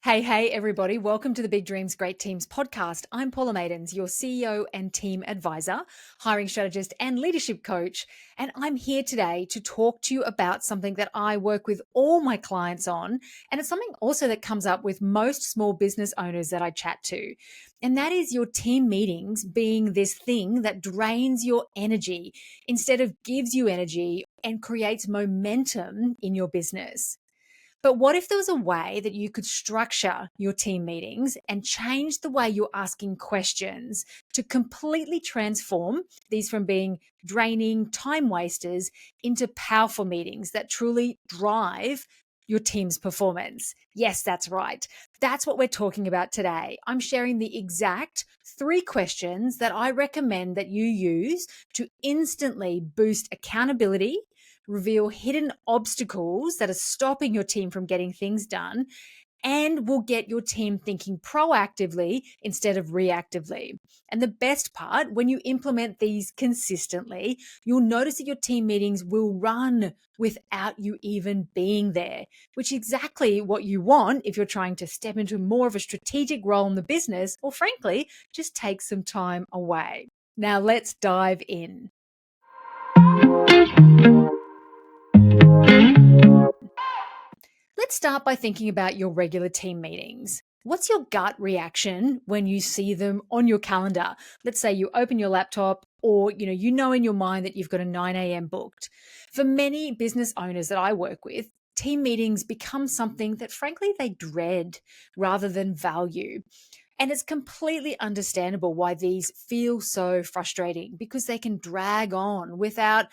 Hey, everybody. Welcome to the Big Dreams, Great Teams podcast. I'm Paula Maidens, your CEO and team advisor, hiring strategist, and leadership coach. And I'm here today to talk to you about something that I work with all my clients on. And it's something also that comes up with most small business owners that I chat to. And that is your team meetings being this thing that drains your energy instead of gives you energy and creates momentum in your business. But what if there was a way that you could structure your team meetings and change the way you're asking questions to completely transform these from being draining time wasters into powerful meetings that truly drive your team's performance? Yes, that's right. That's what we're talking about today. I'm sharing the exact 3 questions that I recommend that you use to instantly boost accountability, reveal hidden obstacles that are stopping your team from getting things done, and will get your team thinking proactively instead of reactively. And the best part, when you implement these consistently, you'll notice that your team meetings will run without you even being there, which is exactly what you want if you're trying to step into more of a strategic role in the business, or frankly, just take some time away. Now let's dive in. Let's start by thinking about your regular team meetings. What's your gut reaction when you see them on your calendar? Let's say you open your laptop or you know in your mind that you've got a 9 a.m. booked. For many business owners that I work with, team meetings become something that frankly they dread rather than value. And it's completely understandable why these feel so frustrating because they can drag on without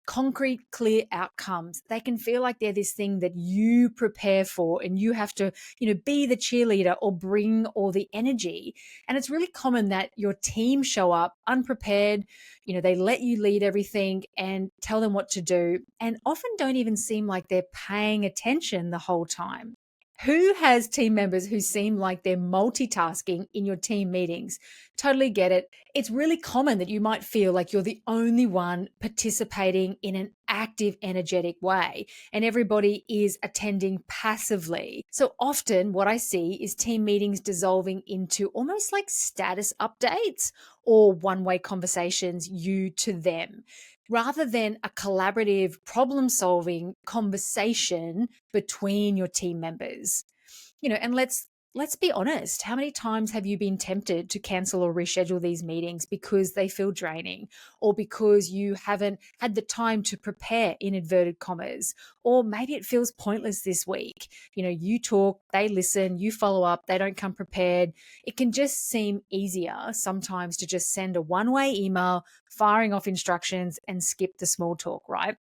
concrete, clear outcomes. They can feel like they're this thing that you prepare for and you have to, be the cheerleader or bring all the energy. And it's really common that your team show up unprepared, they let you lead everything and tell them what to do, and often don't even seem like they're paying attention the whole time. Who has team members who seem like they're multitasking in your team meetings? Totally get it. It's really common that you might feel like you're the only one participating in an active, energetic way, and everybody is attending passively. So often, what I see is team meetings dissolving into almost like status updates or one way conversations, you to them, rather than a collaborative problem solving conversation between your team members. And let's be honest, how many times have you been tempted to cancel or reschedule these meetings because they feel draining, or because you haven't had the time to prepare, in inverted commas, or maybe it feels pointless this week? You talk, they listen, you follow up, they don't come prepared. It can just seem easier sometimes to just send a one-way email firing off instructions and skip the small talk, right?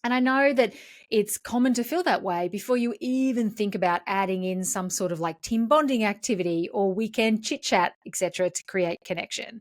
And I know that it's common to feel that way before you even think about adding in some sort of like team bonding activity or weekend chit chat, etc., to create connection.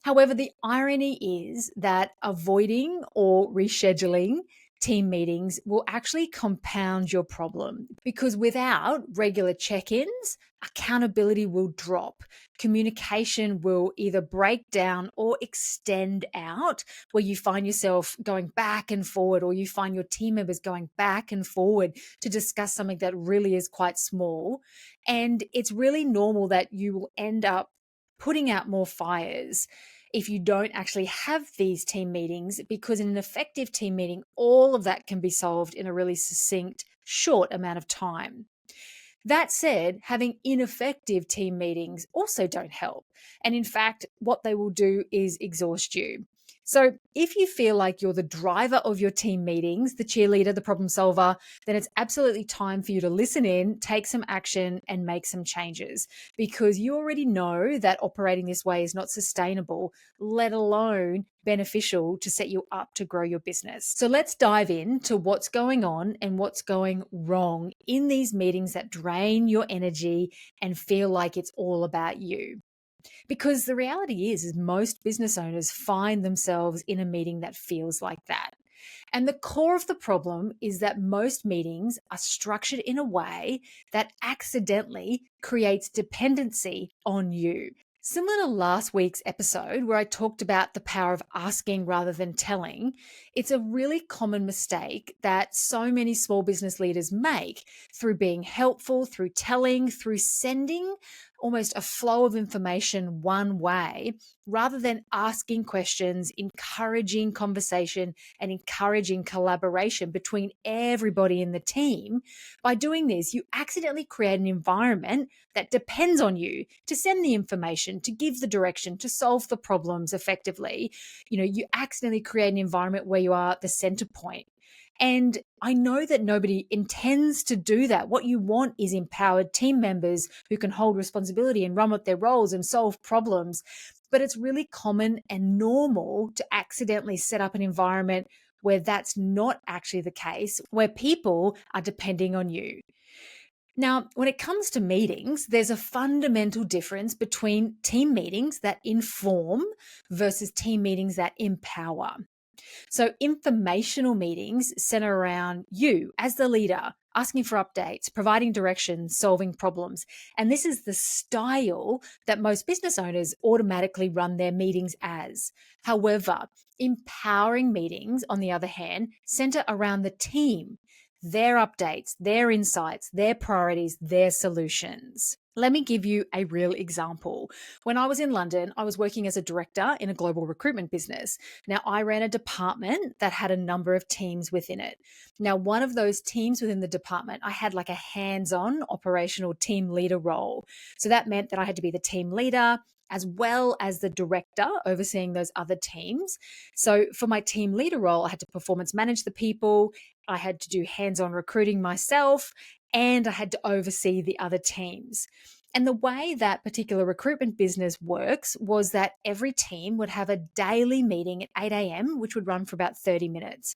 However, the irony is that avoiding or rescheduling team meetings will actually compound your problem, because without regular check ins, accountability will drop. Communication will either break down or extend out, where you find yourself going back and forward, or you find your team members going back and forward to discuss something that really is quite small. And it's really normal that you will end up putting out more fires if you don't actually have these team meetings, because in an effective team meeting, all of that can be solved in a really succinct, short amount of time. That said, having ineffective team meetings also don't help. And in fact, what they will do is exhaust you. So if you feel like you're the driver of your team meetings, the cheerleader, the problem solver, then it's absolutely time for you to listen in, take some action, and make some changes, because you already know that operating this way is not sustainable, let alone beneficial to set you up to grow your business. So let's dive into what's going on and what's going wrong in these meetings that drain your energy and feel like it's all about you. Because the reality is most business owners find themselves in a meeting that feels like that. And the core of the problem is that most meetings are structured in a way that accidentally creates dependency on you. Similar to last week's episode, where I talked about the power of asking rather than telling, it's a really common mistake that so many small business leaders make through being helpful, through telling, through sending almost a flow of information one way, rather than asking questions, encouraging conversation, and encouraging collaboration between everybody in the team. By doing this, you accidentally create an environment that depends on you to send the information, to give the direction, to solve the problems effectively. You accidentally create an environment where you are the center point. And I know that nobody intends to do that. What you want is empowered team members who can hold responsibility and run with their roles and solve problems. But it's really common and normal to accidentally set up an environment where that's not actually the case, where people are depending on you. Now, when it comes to meetings, there's a fundamental difference between team meetings that inform versus team meetings that empower. So, informational meetings center around you as the leader, asking for updates, providing direction, solving problems. And this is the style that most business owners automatically run their meetings as. However, empowering meetings, on the other hand, center around the team, their updates, their insights, their priorities, their solutions. Let me give you a real example. When I was in London, I was working as a director in a global recruitment business. Now, I ran a department that had a number of teams within it. Now, one of those teams within the department, I had like a hands-on operational team leader role. So that meant that I had to be the team leader as well as the director overseeing those other teams. So for my team leader role, I had to performance manage the people, I had to do hands-on recruiting myself, and I had to oversee the other teams. And the way that particular recruitment business works was that every team would have a daily meeting at 8 a.m., which would run for about 30 minutes.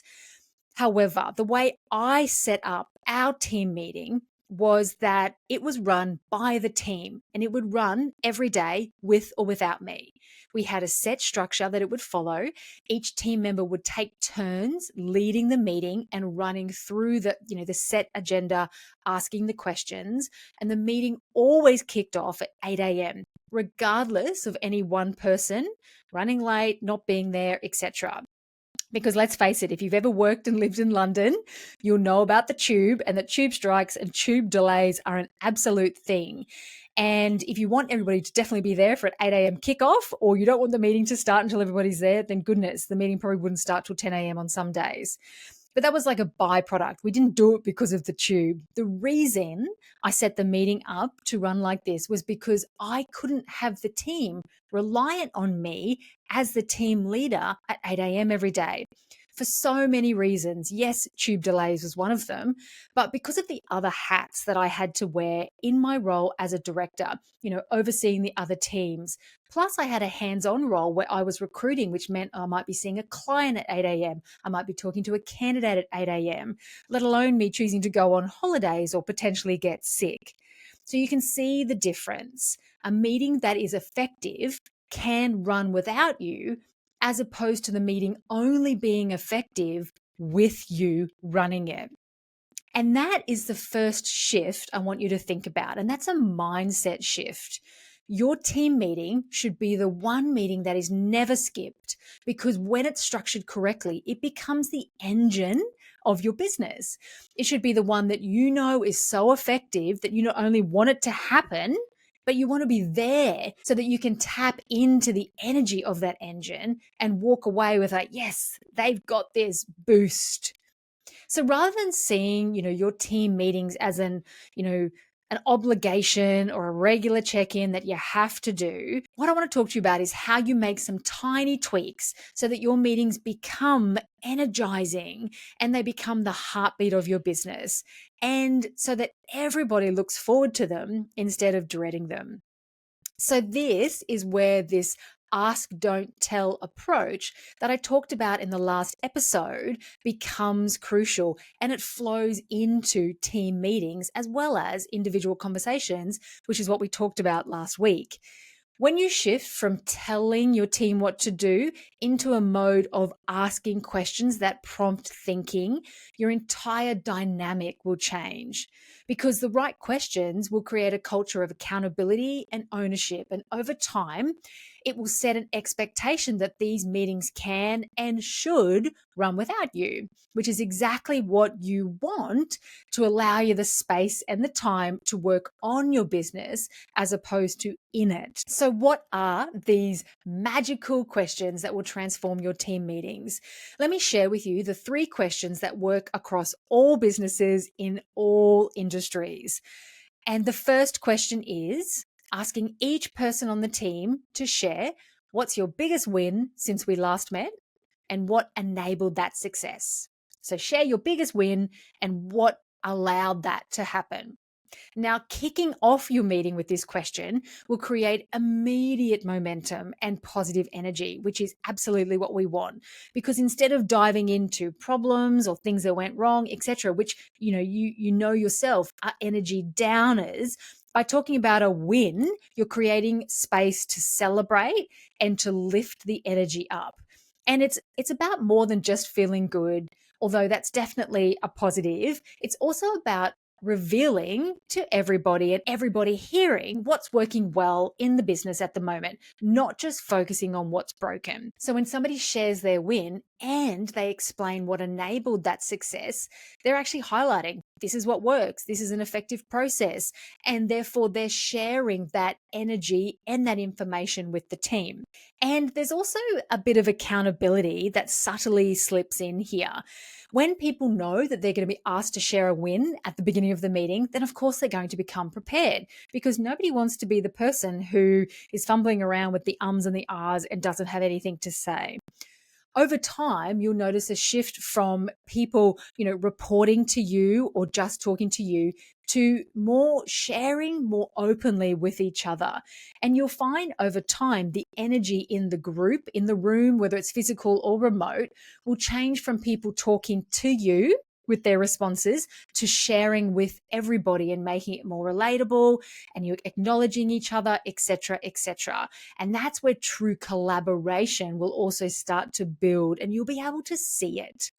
However, the way I set up our team meeting was that it was run by the team and it would run every day with or without me. We had a set structure that it would follow. Each team member would take turns leading the meeting and running through the set agenda, asking the questions, and the meeting always kicked off at 8 a.m., regardless of any one person running late, not being there, etc. Because let's face it, if you've ever worked and lived in London, you'll know about the tube, and that tube strikes and tube delays are an absolute thing. And if you want everybody to definitely be there for an 8 a.m. kickoff, or you don't want the meeting to start until everybody's there, then goodness, the meeting probably wouldn't start till 10 a.m. on some days. But that was like a byproduct. We didn't do it because of the tube. The reason I set the meeting up to run like this was because I couldn't have the team reliant on me as the team leader at 8 a.m. every day. For so many reasons. Yes, tube delays was one of them, but because of the other hats that I had to wear in my role as a director, overseeing the other teams. Plus, I had a hands-on role where I was recruiting, which meant I might be seeing a client at 8 a.m. I might be talking to a candidate at 8 a.m., let alone me choosing to go on holidays or potentially get sick. So you can see the difference. A meeting that is effective can run without you, as opposed to the meeting only being effective with you running it. And that is the first shift I want you to think about. And that's a mindset shift. Your team meeting should be the one meeting that is never skipped, because when it's structured correctly, it becomes the engine of your business. It should be the one that you know is so effective that you not only want it to happen, but you want to be there so that you can tap into the energy of that engine and walk away with like, yes, they've got this boost. So rather than seeing, your team meetings as an obligation or a regular check-in that you have to do, what I want to talk to you about is how you make some tiny tweaks so that your meetings become energizing and they become the heartbeat of your business, and so that everybody looks forward to them instead of dreading them. So this is where this ask, don't tell approach that I talked about in the last episode becomes crucial, and it flows into team meetings as well as individual conversations, which is what we talked about last week. When you shift from telling your team what to do into a mode of asking questions that prompt thinking, your entire dynamic will change. because the right questions will create a culture of accountability and ownership. And over time, it will set an expectation that these meetings can and should run without you, which is exactly what you want to allow you the space and the time to work on your business as opposed to in it. So, what are these magical questions that will transform your team meetings? Let me share with you the 3 questions that work across all businesses in all industries. And the first question is asking each person on the team to share what's your biggest win since we last met and what enabled that success. So, share your biggest win and what allowed that to happen. Now, kicking off your meeting with this question will create immediate momentum and positive energy, which is absolutely what we want. Because instead of diving into problems or things that went wrong, etc., which you know yourself are energy downers, by talking about a win, you're creating space to celebrate and to lift the energy up. And it's about more than just feeling good, although that's definitely a positive. It's also about revealing to everybody and everybody hearing what's working well in the business at the moment, not just focusing on what's broken. So when somebody shares their win and they explain what enabled that success, they're actually highlighting this is what works, this is an effective process, and therefore they're sharing that energy and that information with the team. And there's also a bit of accountability that subtly slips in here. When people know that they're going to be asked to share a win at the beginning of the meeting, then of course they're going to become prepared, because nobody wants to be the person who is fumbling around with the ums and the ahs and doesn't have anything to say. Over time, you'll notice a shift from people, reporting to you or just talking to you, to more sharing more openly with each other. And you'll find over time the energy in the group, in the room, whether it's physical or remote, will change from people talking to you with their responses to sharing with everybody and making it more relatable, and you're acknowledging each other, etc., etc. And that's where true collaboration will also start to build, and you'll be able to see it.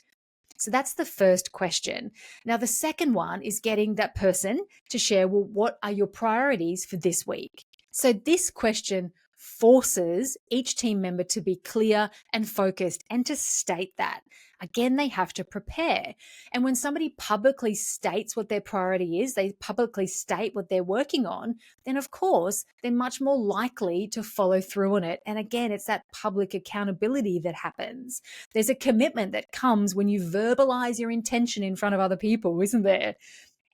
So that's the first question. Now, the second one is getting that person to share, well, what are your priorities for this week? So this question forces each team member to be clear and focused and to state that. Again, they have to prepare. And when somebody publicly states what their priority is, they publicly state what they're working on, then of course, they're much more likely to follow through on it. And again, it's that public accountability that happens. There's a commitment that comes when you verbalize your intention in front of other people, isn't there?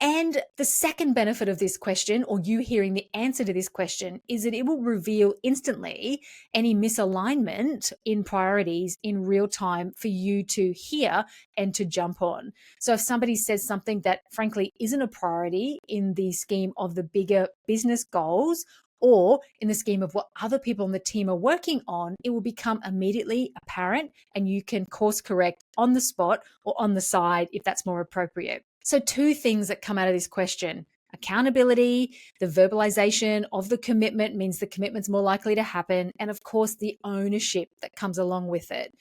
And the second benefit of this question, or you hearing the answer to this question, is that it will reveal instantly any misalignment in priorities in real time for you to hear and to jump on. So if somebody says something that frankly isn't a priority in the scheme of the bigger business goals, or in the scheme of what other people on the team are working on, it will become immediately apparent, and you can course correct on the spot or on the side if that's more appropriate. So 2 things that come out of this question: accountability, the verbalization of the commitment means the commitment's more likely to happen, and of course the ownership that comes along with it.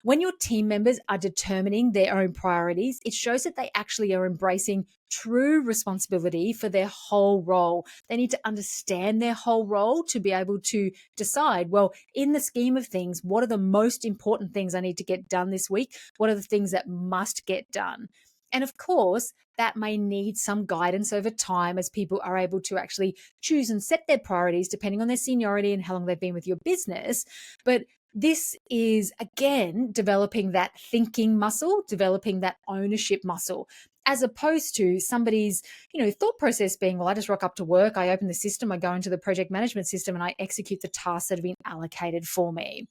When your team members are determining their own priorities, it shows that they actually are embracing true responsibility for their whole role. They need to understand their whole role to be able to decide, well, in the scheme of things, what are the most important things I need to get done this week? What are the things that must get done? And of course, that may need some guidance over time as people are able to actually choose and set their priorities depending on their seniority and how long they've been with your business. But this is, again, developing that thinking muscle, developing that ownership muscle, as opposed to somebody's, thought process being, well, I just rock up to work, I open the system, I go into the project management system, and I execute the tasks that have been allocated for me.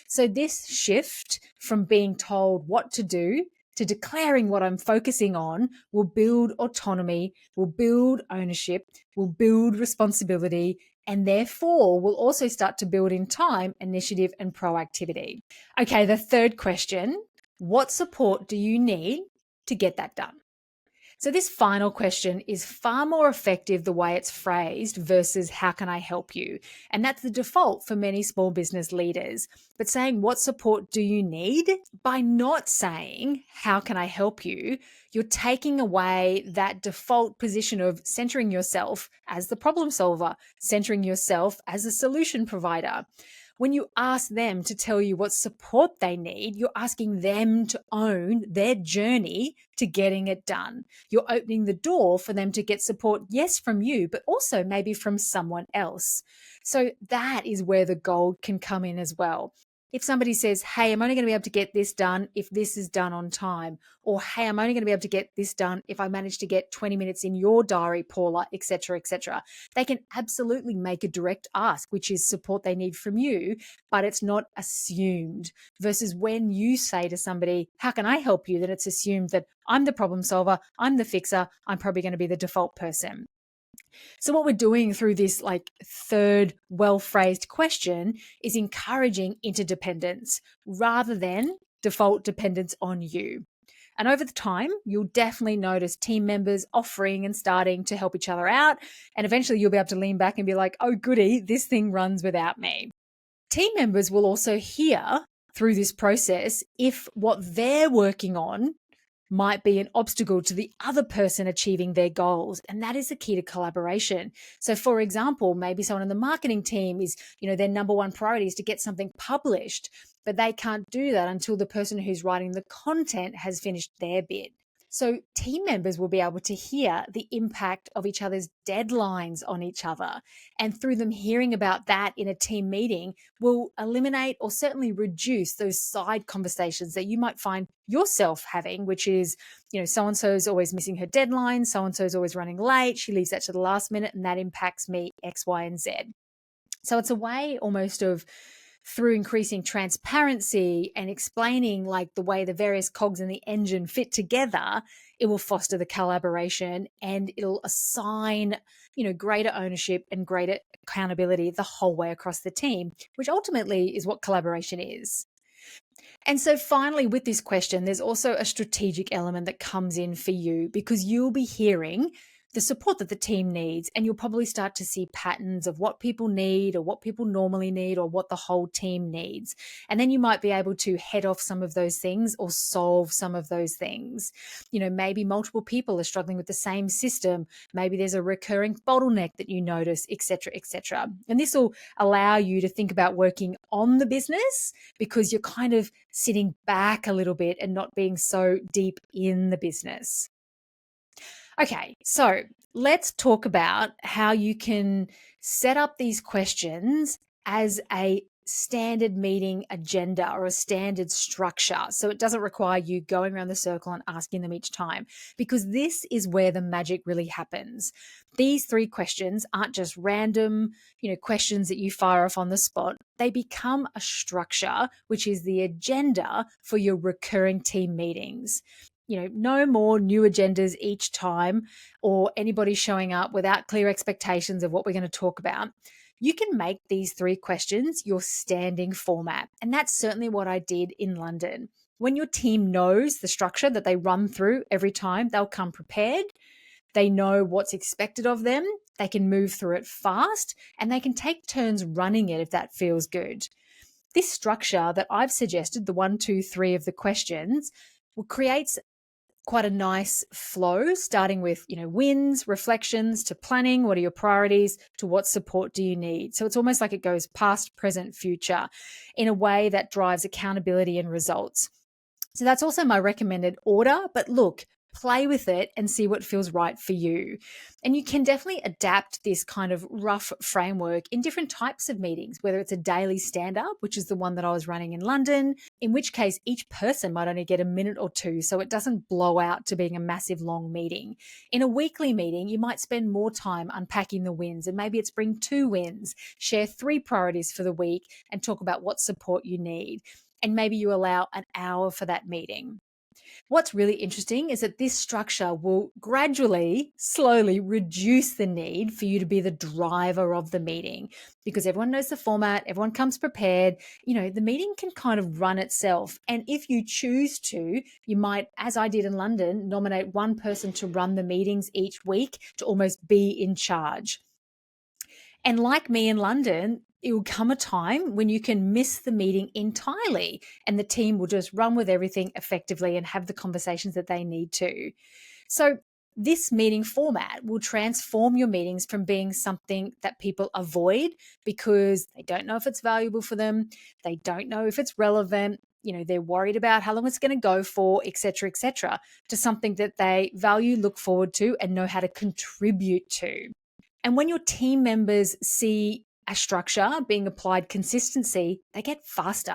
So this shift from being told what to do to declaring what I'm focusing on will build autonomy, will build ownership, will build responsibility, and therefore will also start to build in time initiative and proactivity. Okay, the third question: what support do you need to get that done? So, this final question is far more effective the way it's phrased versus how can I help you? And that's the default for many small business leaders. But saying what support do you need, by not saying how can I help you, you're taking away that default position of centering yourself as the problem solver, centering yourself as a solution provider. When you ask them to tell you what support they need, you're asking them to own their journey to getting it done. You're opening the door for them to get support, yes, from you, but also maybe from someone else. So that is where the gold can come in as well. If somebody says, hey, I'm only going to be able to get this done if this is done on time, or hey, I'm only going to be able to get this done if I manage to get 20 minutes in your diary, Paula, etc., etc., they can absolutely make a direct ask, which is support they need from you, but it's not assumed. Versus when you say to somebody, how can I help you? Then it's assumed that I'm the problem solver, I'm the fixer, I'm probably going to be the default person. So what we're doing through this third well-phrased question is encouraging interdependence rather than default dependence on you. And over the time, you'll definitely notice team members offering and starting to help each other out. And eventually you'll be able to lean back and be like, oh, goody, this thing runs without me. Team members will also hear through this process if what they're working on might be an obstacle to the other person achieving their goals. And that is the key to collaboration. So for example, maybe someone in the marketing team is, their number one priority is to get something published, but they can't do that until the person who's writing the content has finished their bit. So team members will be able to hear the impact of each other's deadlines on each other. And through them hearing about that in a team meeting will eliminate or certainly reduce those side conversations that you might find yourself having, which is, so-and-so is always missing her deadline, so-and-so is always running late, she leaves that to the last minute, and that impacts me X, Y, and Z. So it's a way almost of, through increasing transparency and explaining the way the various cogs in the engine fit together, it will foster the collaboration and it'll assign, greater ownership and greater accountability the whole way across the team, which ultimately is what collaboration is. And so finally, with this question, there's also a strategic element that comes in for you because you'll be hearing the support that the team needs, and you'll probably start to see patterns of what people need or what people normally need or what the whole team needs. And then you might be able to head off some of those things or solve some of those things. Maybe multiple people are struggling with the same system. Maybe there's a recurring bottleneck that you notice, et cetera, et cetera. And this will allow you to think about working on the business because you're kind of sitting back a little bit and not being so deep in the business. Okay, so let's talk about how you can set up these questions as a standard meeting agenda or a standard structure. So it doesn't require you going around the circle and asking them each time, because this is where the magic really happens. These 3 questions aren't just random, questions that you fire off on the spot. They become a structure, which is the agenda for your recurring team meetings. No more new agendas each time or anybody showing up without clear expectations of what we're going to talk about. You can make these 3 questions your standing format. And that's certainly what I did in London. When your team knows the structure that they run through every time, they'll come prepared. They know what's expected of them. They can move through it fast and they can take turns running it if that feels good. This structure that I've suggested, the 1, 2, 3 of the questions, will create quite a nice flow, starting with, wins, reflections, to planning, what are your priorities, to what support do you need. So it's almost like it goes past, present, future in a way that drives accountability and results. So that's also my recommended order. But look, play with it and see what feels right for you. And you can definitely adapt this kind of rough framework in different types of meetings, whether it's a daily stand-up, which is the one that I was running in London, in which case each person might only get a minute or 2, so it doesn't blow out to being a massive long meeting. In a weekly meeting, you might spend more time unpacking the wins, and maybe it's bring 2 wins, share 3 priorities for the week, and talk about what support you need. And maybe you allow an hour for that meeting. What's really interesting is that this structure will gradually, slowly reduce the need for you to be the driver of the meeting because everyone knows the format, everyone comes prepared. The meeting can kind of run itself. And if you choose to, you might, as I did in London, nominate one person to run the meetings each week to almost be in charge. And like me in London, it will come a time when you can miss the meeting entirely and the team will just run with everything effectively and have the conversations that they need to. So, this meeting format will transform your meetings from being something that people avoid because they don't know if it's valuable for them, they don't know if it's relevant, they're worried about how long it's going to go for, etc., to something that they value, look forward to, and know how to contribute to. And when your team members see a structure being applied consistency, they get faster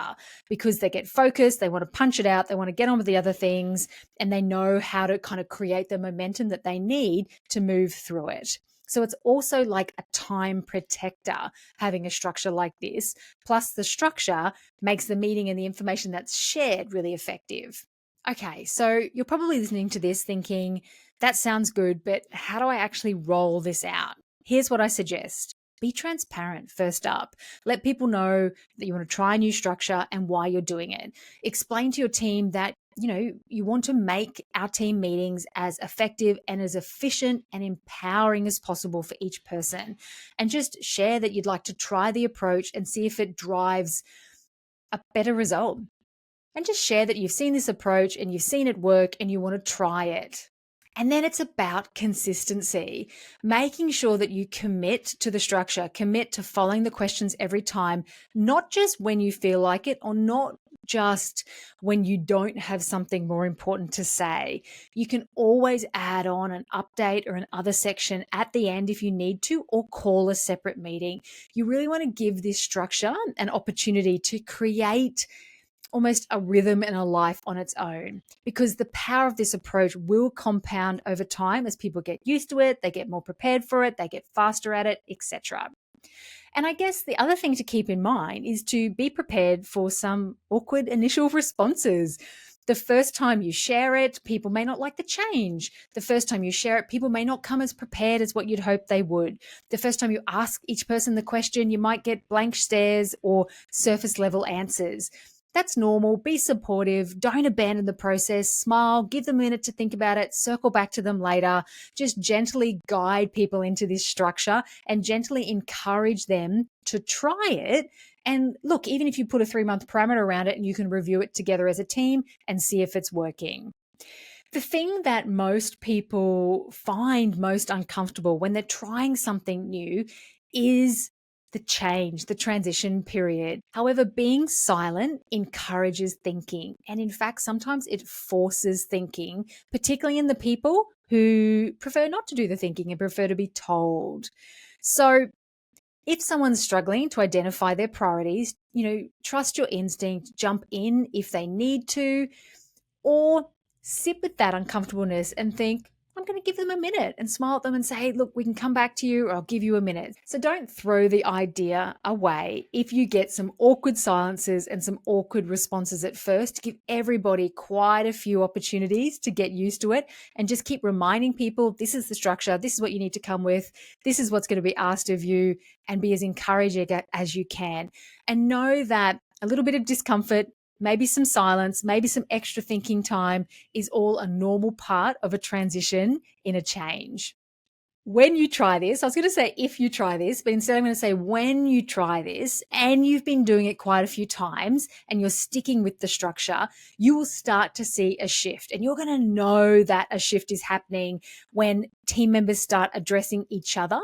because they get focused, they want to punch it out, they want to get on with the other things, and they know how to kind of create the momentum that they need to move through it. So it's also like a time protector having a structure like this. Plus, the structure makes the meeting and the information that's shared really effective. Okay, so you're probably listening to this thinking, that sounds good, but how do I actually roll this out? Here's what I suggest. Be transparent first up. Let people know that you want to try a new structure and why you're doing it. Explain to your team that you want to make our team meetings as effective and as efficient and empowering as possible for each person. And just share that you'd like to try the approach and see if it drives a better result. And just share that you've seen this approach and you've seen it work and you want to try it. And then it's about consistency, making sure that you commit to the structure, commit to following the questions every time, not just when you feel like it or not just when you don't have something more important to say. You can always add on an update or an other section at the end if you need to, or call a separate meeting. You really want to give this structure an opportunity to create almost a rhythm and a life on its own, because the power of this approach will compound over time as people get used to it, they get more prepared for it, they get faster at it, etc. And I guess the other thing to keep in mind is to be prepared for some awkward initial responses. The first time you share it, people may not like the change. The first time you share it, people may not come as prepared as what you'd hope they would. The first time you ask each person the question, you might get blank stares or surface level answers. That's normal. Be supportive. Don't abandon the process. Smile. Give them a minute to think about it. Circle back to them later. Just gently guide people into this structure and gently encourage them to try it. And look, even if you put a 3-month parameter around it and you can review it together as a team and see if it's working. The thing that most people find most uncomfortable when they're trying something new is the change, the transition period. However, being silent encourages thinking. And in fact, sometimes it forces thinking, particularly in the people who prefer not to do the thinking and prefer to be told. So if someone's struggling to identify their priorities, trust your instinct, jump in if they need to, or sit with that uncomfortableness and think, I'm going to give them a minute, and smile at them and say, hey, look, we can come back to you, or I'll give you a minute. So don't throw the idea away if you get some awkward silences and some awkward responses at first. Give everybody quite a few opportunities to get used to it, and just keep reminding people, this is the structure, this is what you need to come with, this is what's going to be asked of you, and be as encouraging as you can. And know that a little bit of discomfort, maybe some silence, maybe some extra thinking time is all a normal part of a transition in a change. When you try this, I was going to say if you try this, but instead I'm going to say when you try this and you've been doing it quite a few times and you're sticking with the structure, you will start to see a shift. And you're going to know that a shift is happening when team members start addressing each other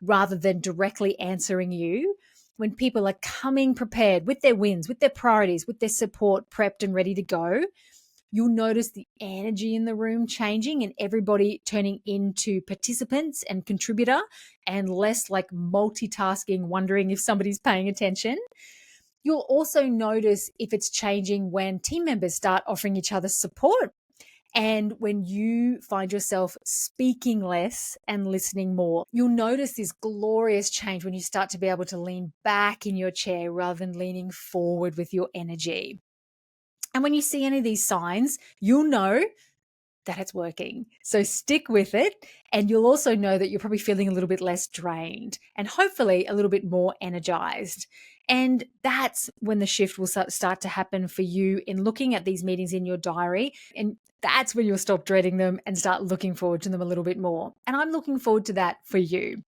rather than directly answering you. When people are coming prepared with their wins, with their priorities, with their support prepped and ready to go, you'll notice the energy in the room changing and everybody turning into participants and contributor, and less like multitasking, wondering if somebody's paying attention. You'll also notice if it's changing when team members start offering each other support, and when you find yourself speaking less and listening more. You'll notice this glorious change when you start to be able to lean back in your chair rather than leaning forward with your energy. And when you see any of these signs, you'll know that it's working. So stick with it. And you'll also know that you're probably feeling a little bit less drained and hopefully a little bit more energized. And that's when the shift will start to happen for you in looking at these meetings in your diary. And that's when you'll stop dreading them and start looking forward to them a little bit more. And I'm looking forward to that for you.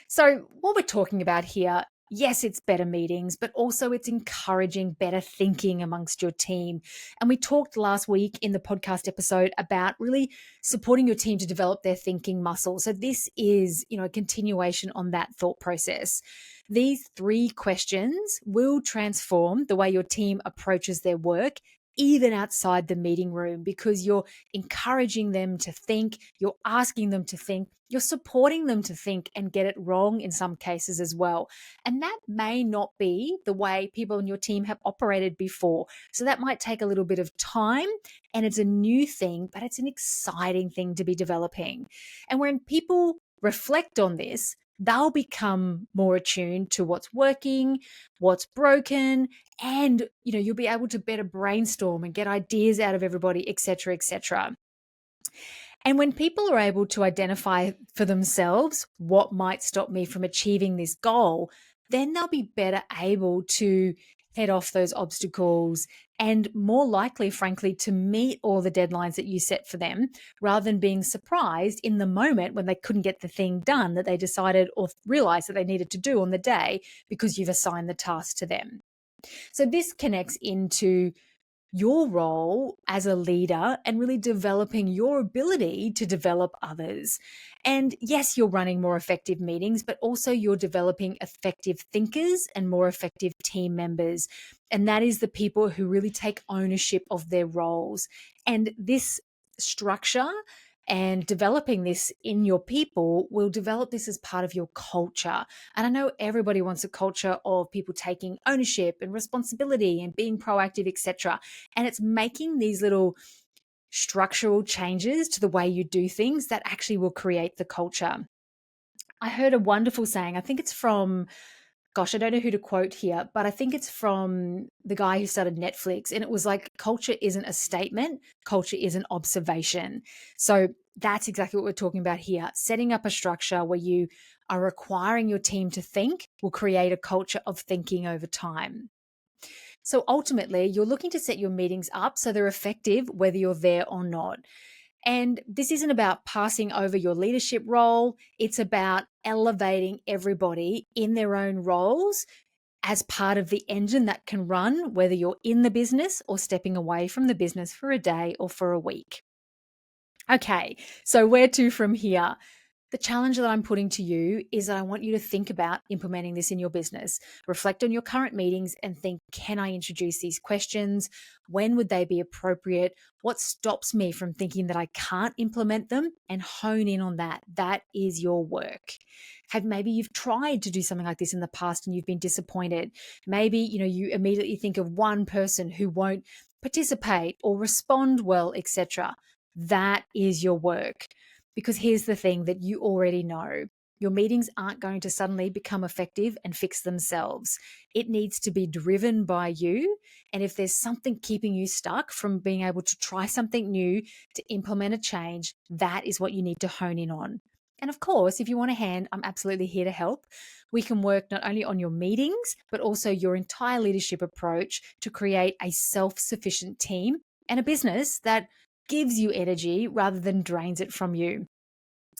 So, what we're talking about here, yes, it's better meetings, but also it's encouraging better thinking amongst your team. And we talked last week in the podcast episode about really supporting your team to develop their thinking muscle. So this is, a continuation on that thought process. These 3 questions will transform the way your team approaches their work, even outside the meeting room, because you're encouraging them to think, you're asking them to think, you're supporting them to think and get it wrong in some cases as well. And that may not be the way people in your team have operated before. So that might take a little bit of time, and it's a new thing, but it's an exciting thing to be developing. And when people reflect on this, they'll become more attuned to what's working, what's broken, and you'll be able to better brainstorm and get ideas out of everybody, etc., etc. And when people are able to identify for themselves what might stop me from achieving this goal, then they'll be better able to head off those obstacles and more likely, frankly, to meet all the deadlines that you set for them, rather than being surprised in the moment when they couldn't get the thing done that they decided or realized that they needed to do on the day because you've assigned the task to them. So this connects into your role as a leader and really developing your ability to develop others. And yes, you're running more effective meetings, but also you're developing effective thinkers and more effective team members. And that is the people who really take ownership of their roles. And this structure and developing this in your people will develop this as part of your culture. And I know everybody wants a culture of people taking ownership and responsibility and being proactive, etc. And it's making these little structural changes to the way you do things that actually will create the culture. I heard a wonderful saying, I think it's from, gosh, I don't know who to quote here, but I think it's from the guy who started Netflix. And it was like, culture isn't a statement, culture is an observation. So that's exactly what we're talking about here. Setting up a structure where you are requiring your team to think will create a culture of thinking over time. So ultimately, you're looking to set your meetings up so they're effective whether you're there or not. And this isn't about passing over your leadership role. It's about elevating everybody in their own roles as part of the engine that can run, whether you're in the business or stepping away from the business for a day or for a week. Okay, so where to from here? The challenge that I'm putting to you is that I want you to think about implementing this in your business. Reflect on your current meetings and think, can I introduce these questions? When would they be appropriate? What stops me from thinking that I can't implement them? And hone in on that. That is your work. Maybe you've tried to do something like this in the past and you've been disappointed. Maybe, you immediately think of one person who won't participate or respond well, etc. That is your work. Because here's the thing that you already know. Your meetings aren't going to suddenly become effective and fix themselves. It needs to be driven by you. And if there's something keeping you stuck from being able to try something new, to implement a change, that is what you need to hone in on. And of course, if you want a hand, I'm absolutely here to help. We can work not only on your meetings, but also your entire leadership approach to create a self-sufficient team and a business that gives you energy rather than drains it from you.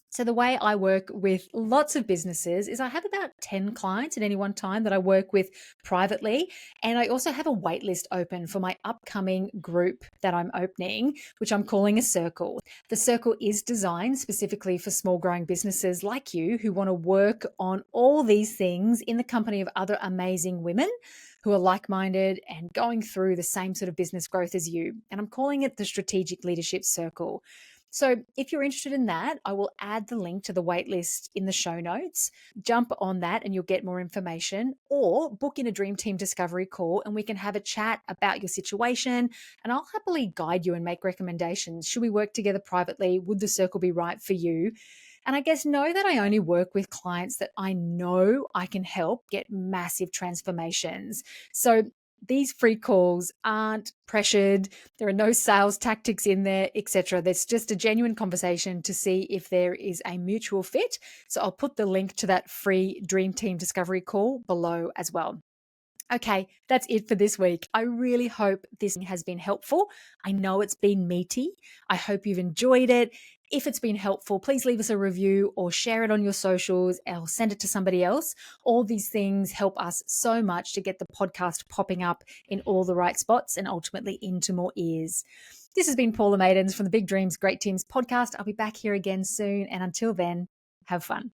So the way I work with lots of businesses is I have about 10 clients at any one time that I work with privately. And I also have a wait list open for my upcoming group that I'm opening, which I'm calling a circle. The circle is designed specifically for small growing businesses like you who want to work on all these things in the company of other amazing women who are like-minded and going through the same sort of business growth as you. And I'm calling it the Strategic Leadership Circle. So if you're interested in that, I will add the link to the waitlist in the show notes. Jump on that and you'll get more information, or book in a Dream Team Discovery call and we can have a chat about your situation and I'll happily guide you and make recommendations. Should we work together privately? Would the circle be right for you? And I guess know that I only work with clients that I know I can help get massive transformations. So these free calls aren't pressured. There are no sales tactics in there, etc. There's just a genuine conversation to see if there is a mutual fit. So I'll put the link to that free Dream Team Discovery call below as well. Okay, that's it for this week. I really hope this has been helpful. I know it's been meaty. I hope you've enjoyed it. If it's been helpful, please leave us a review or share it on your socials or send it to somebody else. All these things help us so much to get the podcast popping up in all the right spots and ultimately into more ears. This has been Paula Maidens from the Big Dreams, Great Teams podcast. I'll be back here again soon. And until then, have fun.